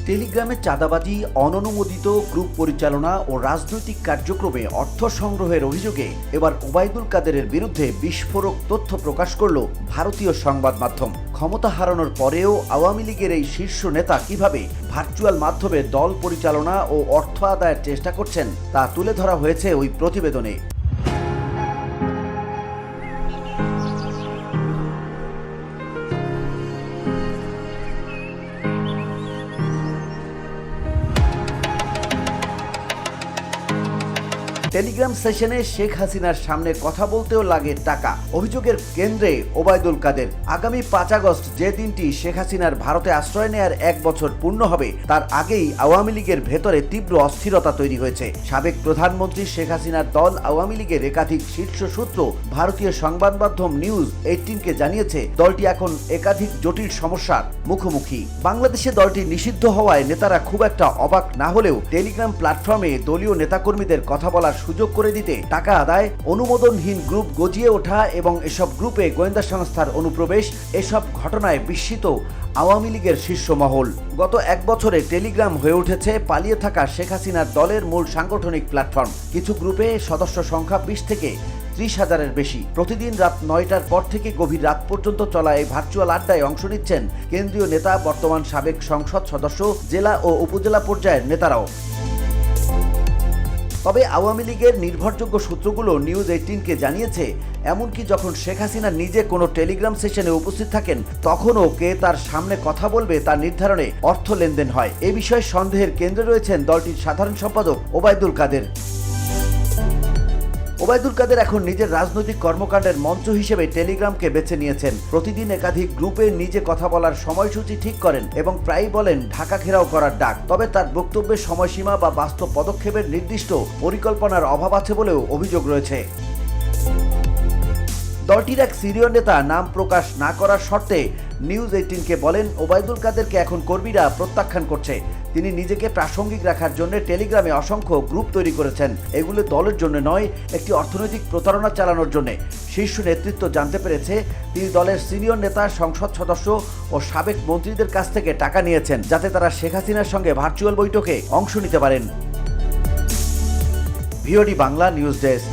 টেলিগ্রামে চাঁদাবাজি, অননুমোদিত গ্রুপ পরিচালনা ও রাজনৈতিক কার্যক্রমে অর্থ সংগ্রহের অভিযোগে এবার ওবায়দুল কাদেরের বিরুদ্ধে বিস্ফোরক তথ্য প্রকাশ করল ভারতীয় সংবাদ মাধ্যম। ক্ষমতা হারানোর পরেও আওয়ামী লীগের এই শীর্ষ নেতা কিভাবে ভার্চুয়াল মাধ্যমে দল পরিচালনা ও অর্থ আদায়ের চেষ্টা করছেন তা তুলে ধরা হয়েছে ওই প্রতিবেদনে। টেলিগ্রাম সেশনে শেখ হাসিনার সামনে কথা বলতেও লাগে টাকা। অভিযোগের কেন্দ্রে ওবায়দুল কাদের। আগামী 5 আগস্ট যে দিনটি শেখ হাসিনার ভারতে আশ্রয় নেয়ার 1 বছর পূর্ণ হবে, তার আগেই আওয়ামী লীগের ভেতরে তীব্র অস্থিরতা তৈরি হয়েছে। সাবেক প্রধানমন্ত্রী শেখ হাসিনার দল আওয়ামী লীগের একাধিক শীর্ষ সূত্র ভারতীয় সংবাদ মাধ্যম নিউজ 18কে জানিয়েছে, দলটি এখন একাধিক জটিল সমস্যার মুখোমুখি। বাংলাদেশে দলটি নিষিদ্ধ হওয়ায় নেতারা খুব একটা অবাক না হলেও টেলিগ্রাম প্ল্যাটফর্মে দলীয় নেতাকর্মীদের কথা বলার সুযোগ করে দিতে টাকা আদায়, অনুমোদনহীন গ্রুপ গজিয়ে ওঠা এবং এসব গ্রুপে গোয়েন্দা সংস্থার অনুপ্রবেশ, এসব ঘটনায় বিস্মিত আওয়ামী লীগের শীর্ষ মহল। গত 1 বছরে টেলিগ্রাম হয়ে উঠেছে পালিয়ে থাকা শেখ হাসিনার দলের মূল সাংগঠনিক প্ল্যাটফর্ম। কিছু গ্রুপে সদস্য সংখ্যা 20 থেকে 30,000-এর বেশি। প্রতিদিন রাত 9টার পর থেকে গভীর রাত পর্যন্ত চলা এই ভার্চুয়াল আড্ডায় অংশ নিচ্ছেন কেন্দ্রীয় নেতা, বর্তমান সাবেক সংসদ সদস্য, জেলা ও উপজেলা পর্যায়ের নেতারাও। তবে আওয়ামী লীগের নির্ভরযোগ্য সূত্রগুলো নিউজ 18কে জানিয়েছে, এমনকি যখন শেখ হাসিনা নিজে কোনো টেলিগ্রাম সেশনে উপস্থিত থাকেন, তখনও কে তার সামনে কথা বলবে তার নির্ধারণে অর্থ লেনদেন হয়। এ বিষয়ে সন্দেহের কেন্দ্রে রয়েছেন দলটির সাধারণ সম্পাদক ওবায়দুল কাদের। ওবায়দুল কাদের এখন নিজের রাজনৈতিক কর্মকাণ্ডের মঞ্চ হিসেবে টেলিগ্রামকে বেছে নিয়েছেন। প্রতিদিন একাধিক গ্রুপে নিজে কথা বলার সময়সূচি ঠিক করেন এবং প্রায়ই বলেন ঢাকা ঘেরাও করার ডাক। তবে তার বক্তব্যের সময়সীমা বা বাস্তব পদক্ষেপের নির্দিষ্ট পরিকল্পনার অভাব আছে বলেও অভিযোগ রয়েছে। দলটির এক সিনিয়র নেতা নাম প্রকাশ না করার শর্তে নিউজ 18কে বলেন, ওবায়দুল কাদেরকে এখন কর্মীরা প্রত্যাখ্যান করছে। তিনি নিজেকে প্রাসঙ্গিক রাখার জন্য টেলিগ্রামে অসংখ্য গ্রুপ তৈরি করেছেন। এগুলো দলের জন্য নয়, একটি অর্থনৈতিক প্রতারণা চালানোর জন্য। শীর্ষ নেতৃত্ব জানতে পেরেছে তিনি দলের সিনিয়র নেতা, সংসদ সদস্য ও সাবেক মন্ত্রীদের কাছ থেকে টাকা নিয়েছেন, যাতে তারা শেখ হাসিনার সঙ্গে ভার্চুয়াল বৈঠকে অংশ নিতে পারেন। VOD Bangla news desk.